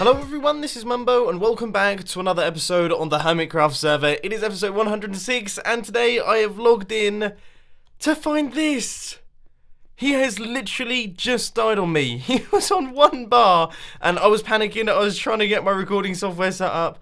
Hello everyone, this is Mumbo and welcome back to another episode on the Hermitcraft server. It is episode 106 and today I have logged in to find this. He has literally just died on me. He was on 1 bar and I was panicking. I was trying to get my recording software set up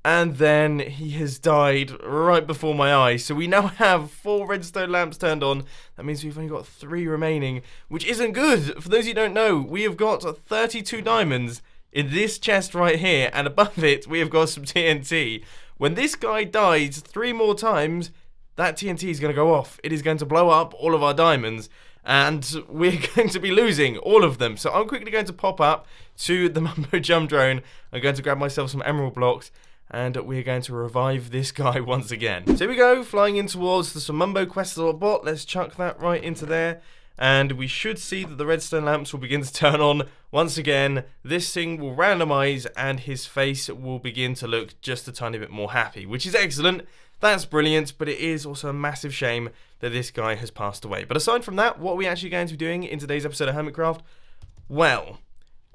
and then he has died right before my eyes. So we now have 4 redstone lamps turned on. That means we've only got 3 remaining, which isn't good. For those who don't know, we have got 32 diamonds in this chest right here, and above it we have got some TNT. When this guy dies 3 more times, that TNT is going to go off. It is going to blow up all of our diamonds, and we're going to be losing all of them. So I'm quickly going to pop up to the Mumbo jump drone. I'm going to grab myself some emerald blocks, and we're going to revive this guy once again. So here we go, flying in towards the Mumbo quest bot. Let's chuck that right into there. And we should see that the redstone lamps will begin to turn on once again. This thing will randomize and his face will begin to look just a tiny bit more happy, which is excellent. That's brilliant, but it is also a massive shame that this guy has passed away. But aside from that, what are we actually going to be doing in today's episode of Hermitcraft? Well,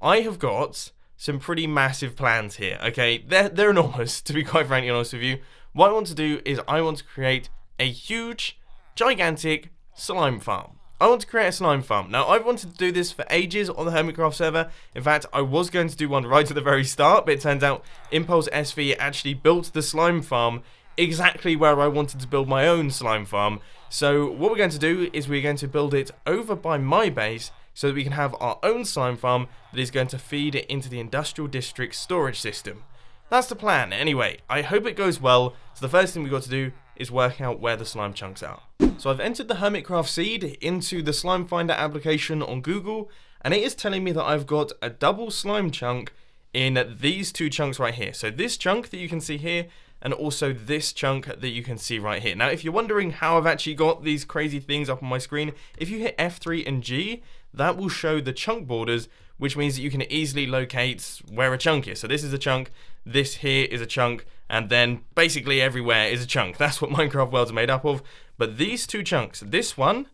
I have got some pretty massive plans here, okay? They're enormous, to be quite frankly honest with you. What I want to do is I want to create a huge, gigantic slime farm. I want to create a slime farm. Now, I've wanted to do this for ages on the Hermitcraft server. In fact, I was going to do one right at the very start, but it turns out Impulse SV actually built the slime farm exactly where I wanted to build my own slime farm. So what we're going to do is we're going to build it over by my base so that we can have our own slime farm that is going to feed it into the industrial district storage system. That's the plan. Anyway, I hope it goes well. So the first thing we've got to do is work out where the slime chunks are. So I've entered the Hermitcraft seed into the slime finder application on Google, and it is telling me that I've got a double slime chunk in these 2 chunks right here. So this chunk that you can see here, and also this chunk that you can see right here. Now, if you're wondering how I've actually got these crazy things up on my screen, if you hit F3 and G, that will show the chunk borders, which means that you can easily locate where a chunk is. So this is a chunk, this here is a chunk, and then basically everywhere is a chunk. That's what Minecraft worlds are made up of. But these 2 chunks, this one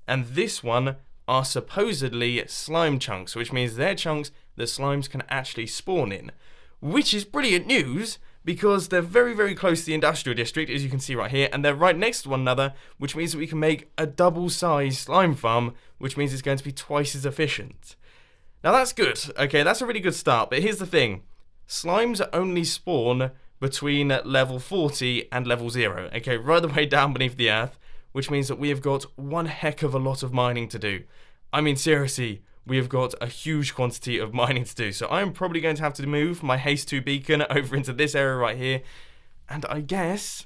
and this one, are supposedly slime chunks, which means they're chunks that slimes can actually spawn in. Which is brilliant news, because they're very, very close to the industrial district, as you can see right here, and they're right next to one another, which means that we can make a double-sized slime farm, which means it's going to be twice as efficient. Now that's good, okay, that's a really good start, but here's the thing. Slimes only spawn between level 40 and level 0, okay, right the way down beneath the earth, which means that we have got one heck of a lot of mining to do. I mean, seriously, we have got a huge quantity of mining to do, so I'm probably going to have to move my haste 2 beacon over into this area right here, and I guess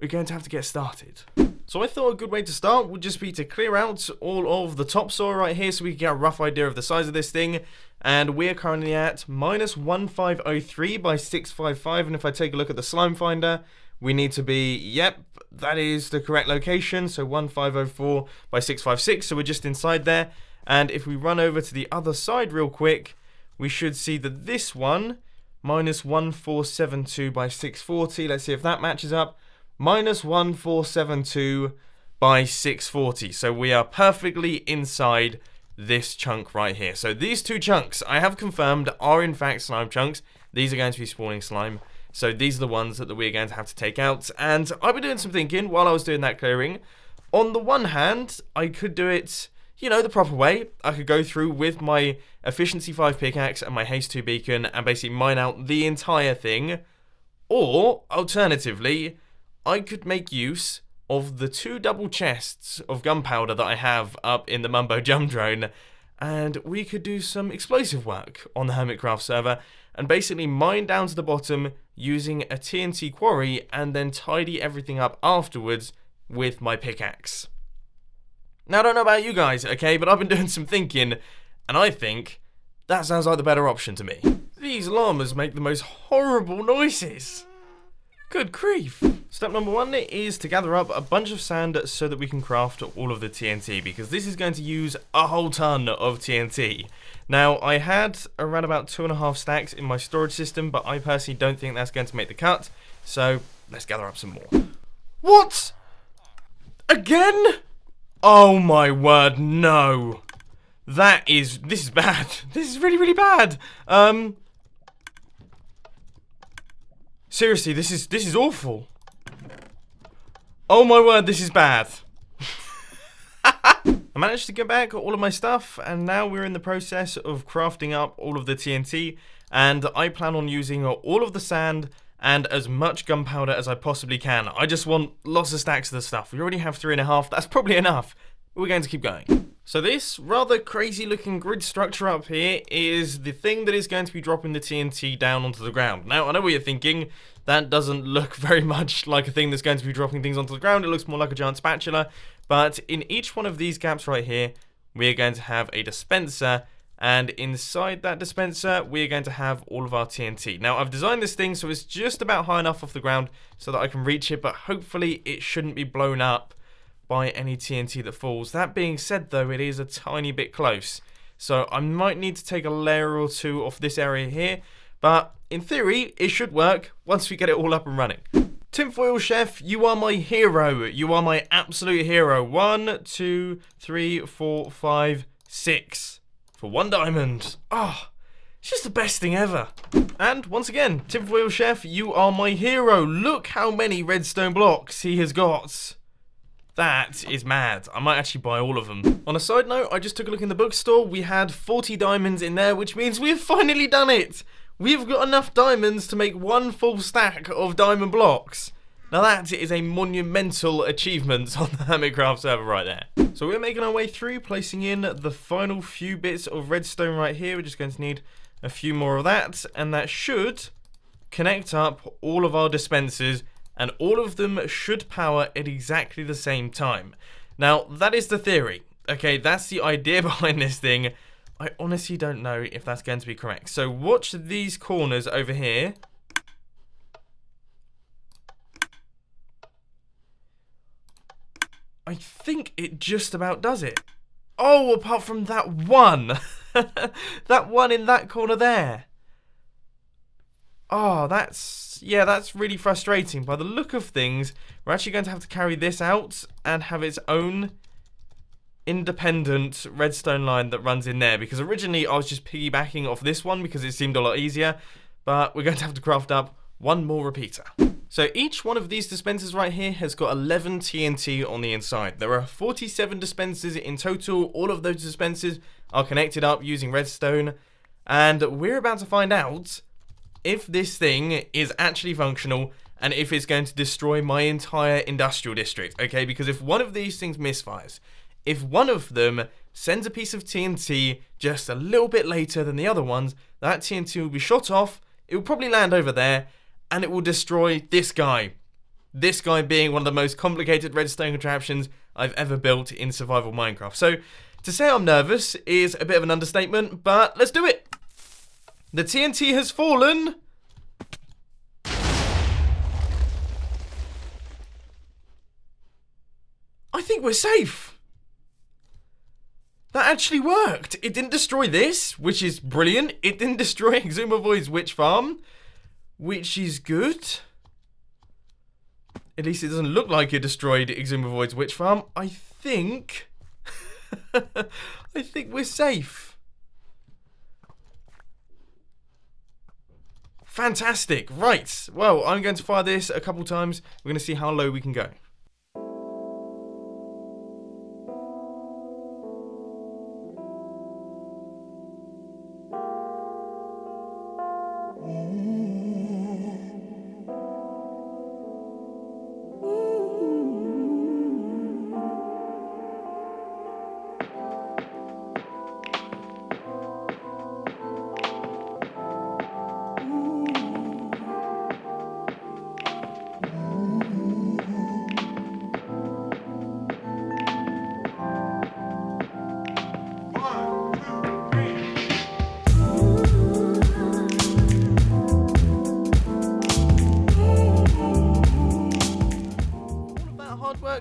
we're going to have to get started. So I thought a good way to start would just be to clear out all of the topsoil right here so we can get a rough idea of the size of this thing. And we're currently at -1503 by 655, and if I take a look at the slime finder, we need to be, yep, that is the correct location, so 1504 by 656, so we're just inside there. And if we run over to the other side real quick, we should see that this one, -1472 by 640, let's see if that matches up, -1472 by 640. So we are perfectly inside this chunk right here. So these 2 chunks, I have confirmed, are in fact slime chunks. These are going to be spawning slime. So these are the ones that we're going to have to take out. And I've been doing some thinking while I was doing that clearing. On the one hand, I could do it, you know, the proper way. I could go through with my efficiency 5 pickaxe and my haste 2 beacon and basically mine out the entire thing. Or, alternatively, I could make use of the 2 double chests of gunpowder that I have up in the Mumbo jump drone, and we could do some explosive work on the Hermitcraft server and basically mine down to the bottom using a TNT quarry and then tidy everything up afterwards with my pickaxe. Now, I don't know about you guys, okay, but I've been doing some thinking, and I think that sounds like the better option to me. These llamas make the most horrible noises. Good grief. Step number 1 is to gather up a bunch of sand so that we can craft all of the TNT, because this is going to use a whole ton of TNT. Now, I had around about 2.5 stacks in my storage system, but I personally don't think that's going to make the cut, so let's gather up some more. What? Again? Oh my word, no. This is bad. This is really, really bad. Seriously, this is awful. Oh my word, this is bad. I managed to get back all of my stuff, and now we're in the process of crafting up all of the TNT, and I plan on using all of the sand and as much gunpowder as I possibly can. I just want lots of stacks of the stuff. We already have 3.5, that's probably enough. We're going to keep going. So this rather crazy looking grid structure up here is the thing that is going to be dropping the TNT down onto the ground. Now, I know what you're thinking. That doesn't look very much like a thing that's going to be dropping things onto the ground. It looks more like a giant spatula. But in each one of these gaps right here, we are going to have a dispenser. And inside that dispenser, we are going to have all of our TNT. Now, I've designed this thing so it's just about high enough off the ground so that I can reach it. But hopefully it shouldn't be blown up by any TNT that falls. That being said, though, it is a tiny bit close. So I might need to take a layer or two off this area here. But in theory, it should work once we get it all up and running. Tinfoil Chef, you are my hero. You are my absolute hero. 1, 2, 3, 4, 5, 6. For 1 diamond. Oh, it's just the best thing ever. And once again, Tinfoil Chef, you are my hero. Look how many redstone blocks he has got. That is mad. I might actually buy all of them. On a side note, I just took a look in the bookstore. We had 40 diamonds in there, which means we've finally done it. We've got enough diamonds to make 1 full stack of diamond blocks. Now that is a monumental achievement on the Hermitcraft server right there. So we're making our way through, placing in the final few bits of redstone right here. We're just going to need a few more of that, and that should connect up all of our dispensers, and all of them should power at exactly the same time. Now, that is the theory. Okay, that's the idea behind this thing. I honestly don't know if that's going to be correct. So watch these corners over here. I think it just about does it. Oh, apart from that one. That one in that corner there. Oh, that's really frustrating. By the look of things, we're actually going to have to carry this out and have its own independent redstone line that runs in there, because originally I was just piggybacking off this one because it seemed a lot easier, but we're going to have to craft up 1 more repeater. So each one of these dispensers right here has got 11 TNT on the inside. There are 47 dispensers in total. All of those dispensers are connected up using redstone, and we're about to find out if this thing is actually functional and if it's going to destroy my entire industrial district, okay? Because if one of these things misfires, if one of them sends a piece of TNT just a little bit later than the other ones, that TNT will be shot off, it will probably land over there, and it will destroy this guy. This guy being one of the most complicated redstone contraptions I've ever built in survival Minecraft. So, to say I'm nervous is a bit of an understatement, but let's do it! The TNT has fallen. I think we're safe. That actually worked. It didn't destroy this, which is brilliant. It didn't destroy Exuma Void's witch farm, which is good. At least it doesn't look like it destroyed Exuma Void's witch farm. I think... I think we're safe. Fantastic. Right. Well, I'm going to fire this a couple times. We're going to see how low we can go.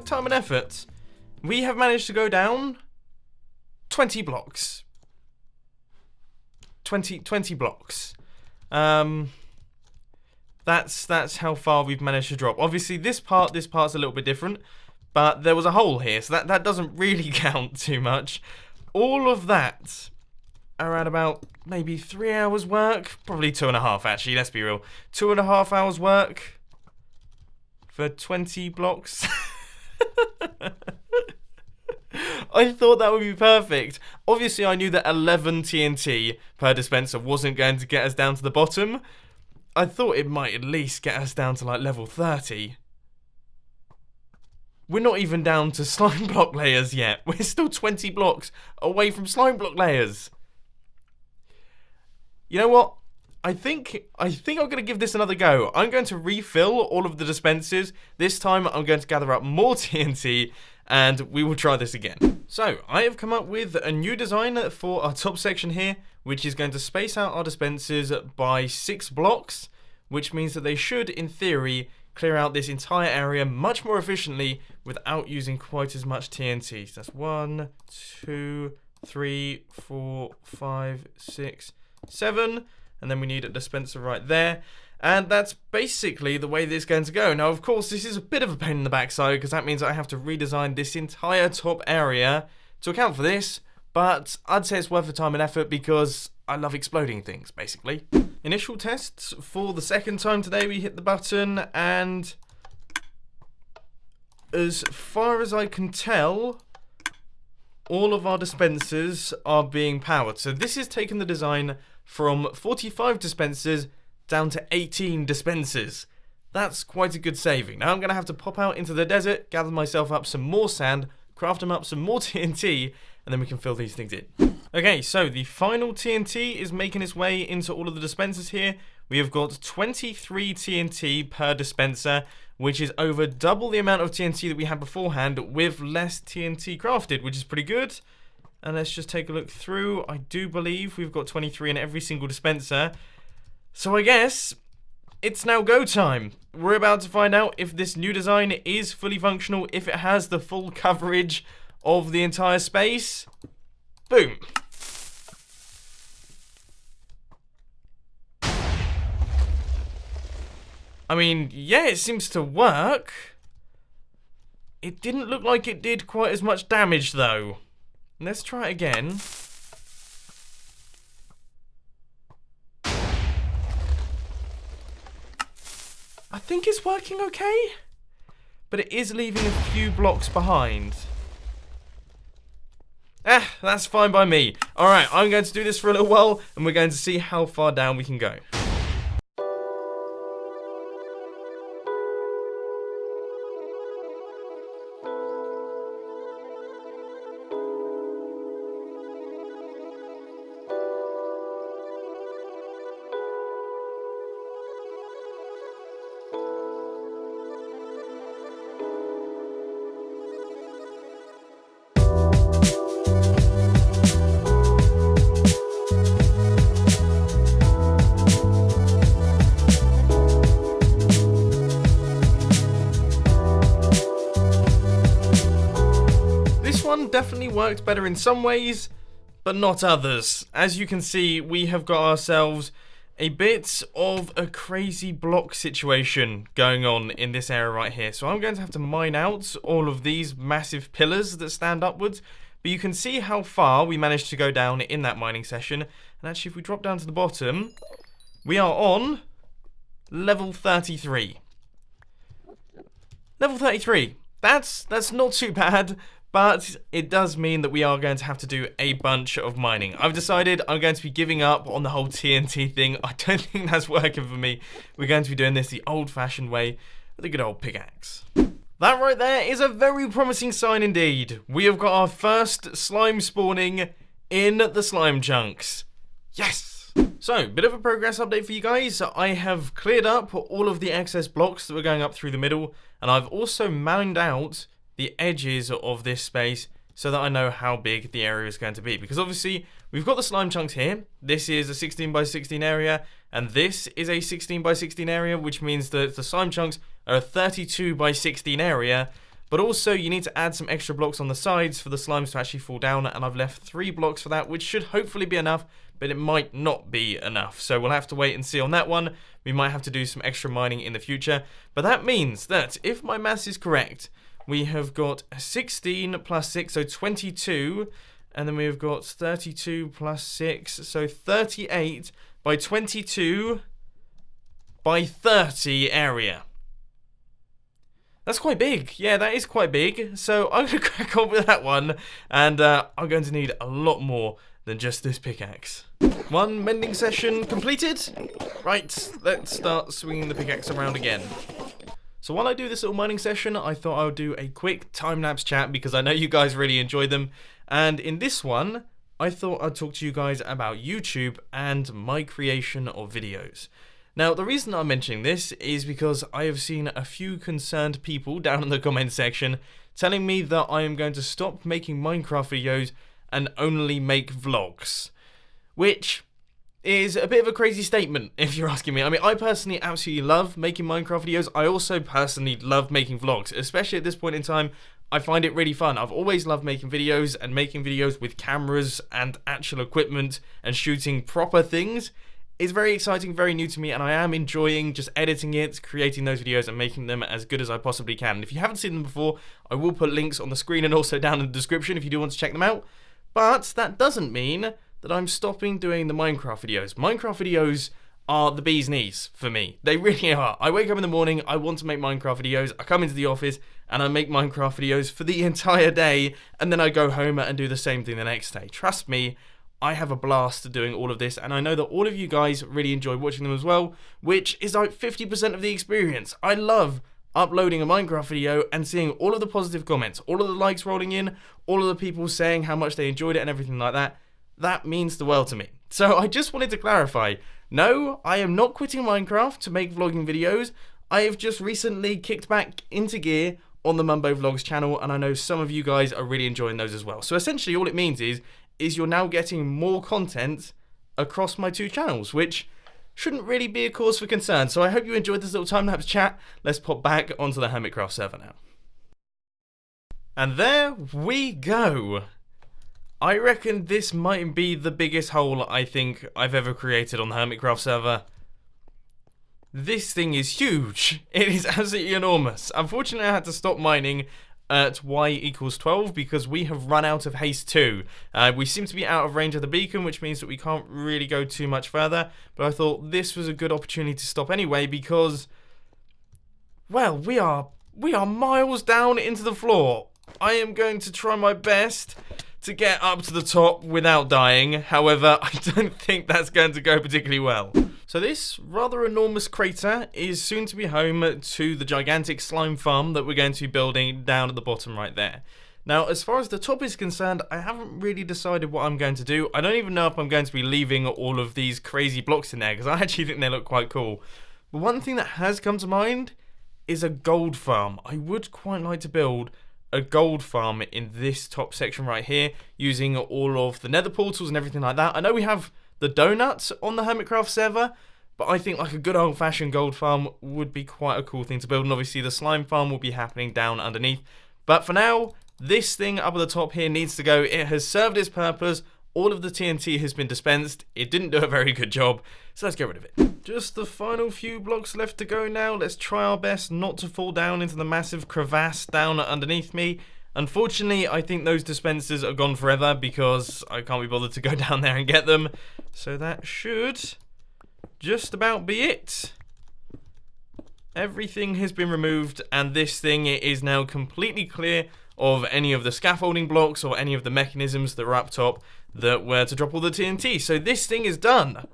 Time and effort, we have managed to go down 20 blocks. 20 blocks. That's how far we've managed to drop. Obviously this part's a little bit different, but there was a hole here, so that doesn't really count too much. All of that around about maybe 3 hours work. Probably 2.5 actually, let's be real. 2.5 hours work for 20 blocks. I thought that would be perfect. Obviously, I knew that 11 TNT per dispenser wasn't going to get us down to the bottom. I thought it might at least get us down to like level 30. We're not even down to slime block layers yet. We're still 20 blocks away from slime block layers. You know what? I think I'm going to give this another go. I'm going to refill all of the dispensers. This time I'm going to gather up more TNT and we will try this again. So, I have come up with a new design for our top section here, which is going to space out our dispensers by 6 blocks, which means that they should, in theory, clear out this entire area much more efficiently without using quite as much TNT. So that's 1, 2, 3, 4, 5, 6, 7, and then we need a dispenser right there. And that's basically the way this is going to go. Now, of course, this is a bit of a pain in the backside because that means I have to redesign this entire top area to account for this, but I'd say it's worth the time and effort because I love exploding things, basically. Initial tests for the second time today. We hit the button and as far as I can tell, all of our dispensers are being powered. So this has taken the design from 45 dispensers down to 18 dispensers. That's quite a good saving. Now I'm going to have to pop out into the desert, gather myself up some more sand, craft them up some more TNT, and then we can fill these things in. Okay, so the final TNT is making its way into all of the dispensers here. We have got 23 TNT per dispenser, which is over double the amount of TNT that we had beforehand with less TNT crafted, which is pretty good. And let's just take a look through. I do believe we've got 23 in every single dispenser. So I guess it's now go time. We're about to find out if this new design is fully functional, if it has the full coverage of the entire space. Boom. I mean, yeah, it seems to work. It didn't look like it did quite as much damage, though. Let's try it again. I think it's working okay, but it is leaving a few blocks behind. That's fine by me. Alright, I'm going to do this for a little while, and we're going to see how far down we can go. Definitely worked better in some ways, but not others. As you can see, we have got ourselves a bit of a crazy block situation going on in this area right here. So I'm going to have to mine out all of these massive pillars that stand upwards, but you can see how far we managed to go down in that mining session. And actually, if we drop down to the bottom, we are on level 33. Level 33. That's not too bad. But it does mean that we are going to have to do a bunch of mining. I've decided I'm going to be giving up on the whole TNT thing. I don't think that's working for me. We're going to be doing this the old-fashioned way with a good old pickaxe. That right there is a very promising sign indeed. We have got our first slime spawning in the slime chunks. Yes! So, bit of a progress update for you guys. I have cleared up all of the excess blocks that were going up through the middle, and I've also mined out the edges of this space so that I know how big the area is going to be. Because obviously, we've got the slime chunks here. This is a 16 by 16 area, and this is a 16 by 16 area, which means that the slime chunks are a 32 by 16 area. But also, you need to add some extra blocks on the sides for the slimes to actually fall down, and I've left 3 blocks for that, which should hopefully be enough, but it might not be enough. So we'll have to wait and see on that one. We might have to do some extra mining in the future. But that means that, if my maths is correct, we have got 16 plus 6, so 22 And then we've got 32 plus 6, so 38 by 22 by 30 area. That's quite big. Yeah, that is quite big. So I'm going to crack on with that one. And I'm going to need a lot more than just this pickaxe. One mending session completed. Right, let's start swinging the pickaxe around again. So while I do this little mining session, I thought I would do a quick time-lapse chat because I know you guys really enjoy them. And in this one, I thought I'd talk to you guys about YouTube and my creation of videos. Now, the reason I'm mentioning this is because I have seen a few concerned people down in the comment section telling me that I am going to stop making Minecraft videos and only make vlogs. Which is a bit of a crazy statement, if you're asking me. I mean, I personally absolutely love making Minecraft videos. I also personally love making vlogs, especially at this point in time. I find it really fun. I've always loved making videos, and making videos with cameras and actual equipment and shooting proper things is very exciting, very new to me, and I am enjoying just editing it, creating those videos and making them as good as I possibly can. And if you haven't seen them before, I will put links on the screen and also down in the description if you do want to check them out. But that doesn't mean that I'm stopping doing the Minecraft videos. Minecraft videos are the bee's knees for me. They really are. I wake up in the morning, I want to make Minecraft videos, I come into the office and I make Minecraft videos for the entire day, and then I go home and do the same thing the next day. Trust me, I have a blast doing all of this, and I know that all of you guys really enjoy watching them as well, which is like 50% of the experience. I love uploading a Minecraft video and seeing all of the positive comments, all of the likes rolling in, all of the people saying how much they enjoyed it and everything like that. That means the world to me. So I just wanted to clarify, no, I am not quitting Minecraft to make vlogging videos. I have just recently kicked back into gear on the Mumbo Vlogs channel, and I know some of you guys are really enjoying those as well. So essentially all it means is you're now getting more content across my two channels, which shouldn't really be a cause for concern. So I hope you enjoyed this little time-lapse chat. Let's pop back onto the Hermitcraft server now. And there we go. I reckon this might be the biggest hole I think I've ever created on the Hermitcraft server. This thing is huge. It is absolutely enormous. Unfortunately, I had to stop mining at y equals 12 because we have run out of haste 2. We seem to be out of range of the beacon, which means that we can't really go too much further. But I thought this was a good opportunity to stop anyway because, well, we are miles down into the floor. I am going to try my best to get up to the top without dying. However, I don't think that's going to go particularly well. So this rather enormous crater is soon to be home to the gigantic slime farm that we're going to be building down at the bottom right there. Now, as far as the top is concerned, I haven't really decided what I'm going to do. I don't even know if I'm going to be leaving all of these crazy blocks in there, because I actually think they look quite cool. But one thing that has come to mind is a gold farm. I would quite like to build a gold farm in this top section right here, using all of the nether portals and everything like that. I know we have the donuts on the Hermitcraft server, but I think like a good old-fashioned gold farm would be quite a cool thing to build, and obviously the slime farm will be happening down underneath. But for now, this thing up at the top here needs to go. It has served its purpose. All of the TNT has been dispensed. It didn't do a very good job, so let's get rid of it. Just the final few blocks left to go now. Let's try our best not to fall down into the massive crevasse down underneath me. Unfortunately, I think those dispensers are gone forever because I can't be bothered to go down there and get them. So that should just about be it. Everything has been removed, and this thing is now completely clear of any of the scaffolding blocks or any of the mechanisms that were up top that were to drop all the TNT. So this thing is done.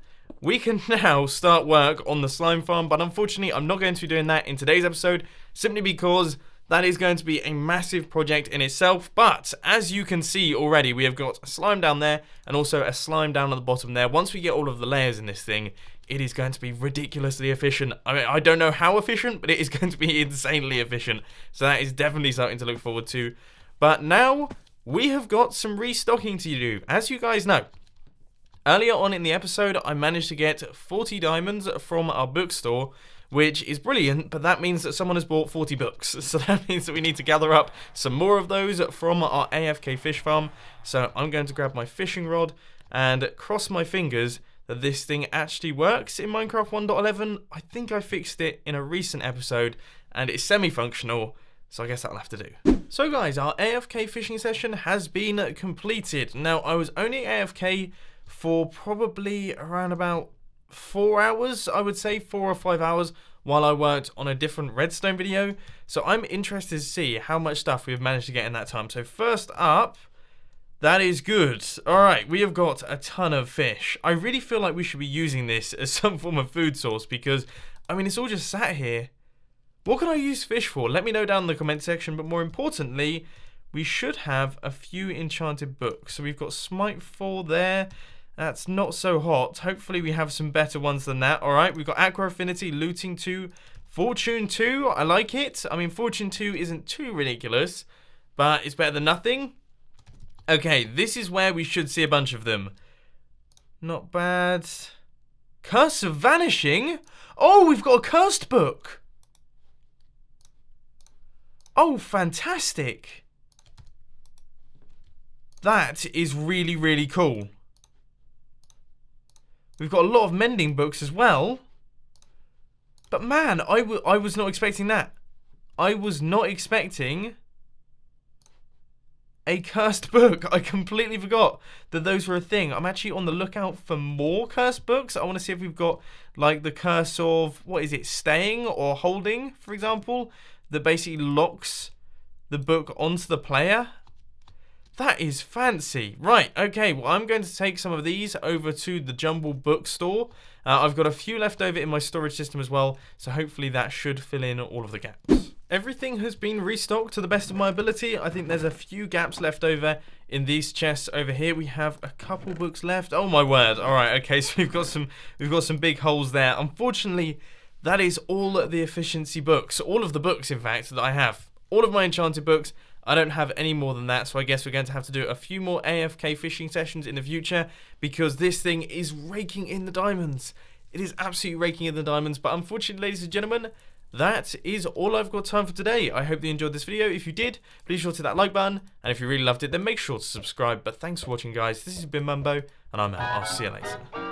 We can now start work on the slime farm, but unfortunately I'm not going to be doing that in today's episode, simply because that is going to be a massive project in itself. But as you can see already, we have got a slime down there and also a slime down at the bottom there. Once we get all of the layers in this thing, it is going to be ridiculously efficient. I mean, I don't know how efficient, but it is going to be insanely efficient. So that is definitely something to look forward to. But now we have got some restocking to do. As you guys know, earlier on in the episode, I managed to get 40 diamonds from our bookstore, which is brilliant, but that means that someone has bought 40 books. So that means that we need to gather up some more of those from our AFK fish farm. So I'm going to grab my fishing rod and cross my fingers that this thing actually works in Minecraft 1.11. I think I fixed it in a recent episode and it's semi-functional. So I guess that'll have to do. So guys, our AFK fishing session has been completed. Now, I was only AFK for probably around about 4 hours, I would say 4 or 5 hours, while I worked on a different redstone video. So I'm interested to see how much stuff we've managed to get in that time. So first up, that is good. Alright, we have got a ton of fish. I really feel like we should be using this as some form of food source because, I mean, it's all just sat here. What can I use fish for? Let me know down in the comment section, but more importantly, we should have a few enchanted books. So we've got Smite 4 there. That's not so hot. Hopefully we have some better ones than that. Alright, we've got Aqua Affinity, Looting 2, Fortune 2. I like it. I mean, Fortune 2 isn't too ridiculous, but it's better than nothing. Okay, this is where we should see a bunch of them. Not bad. Curse of Vanishing? Oh, we've got a cursed book. Oh, fantastic. That is really, really cool. We've got a lot of mending books as well. But man, I was not expecting that. I was not expecting a cursed book. I completely forgot that those were a thing. I'm actually on the lookout for more cursed books. I want to see if we've got like the curse of, what is it, staying or holding, for example, that basically locks the book onto the player. That is fancy. Right, okay, well, I'm going to take some of these over to the Jumble bookstore. I've got a few left over in my storage system as well, so hopefully that should fill in all of the gaps. Everything has been restocked to the best of my ability. I think there's a few gaps left over in these chests over here. We have a couple books left. Oh my word. All right, okay, so we've got some big holes there. Unfortunately, that is all the efficiency books. All of the books, in fact, that I have. All of my enchanted books. I don't have any more than that, so I guess we're going to have to do a few more AFK fishing sessions in the future because this thing is raking in the diamonds. It is absolutely raking in the diamonds, but unfortunately, ladies and gentlemen, that is all I've got time for today. I hope you enjoyed this video. If you did, please sure to hit that like button, and if you really loved it, then make sure to subscribe. But thanks for watching, guys. This has been Mumbo, and I'm out. I'll see you later.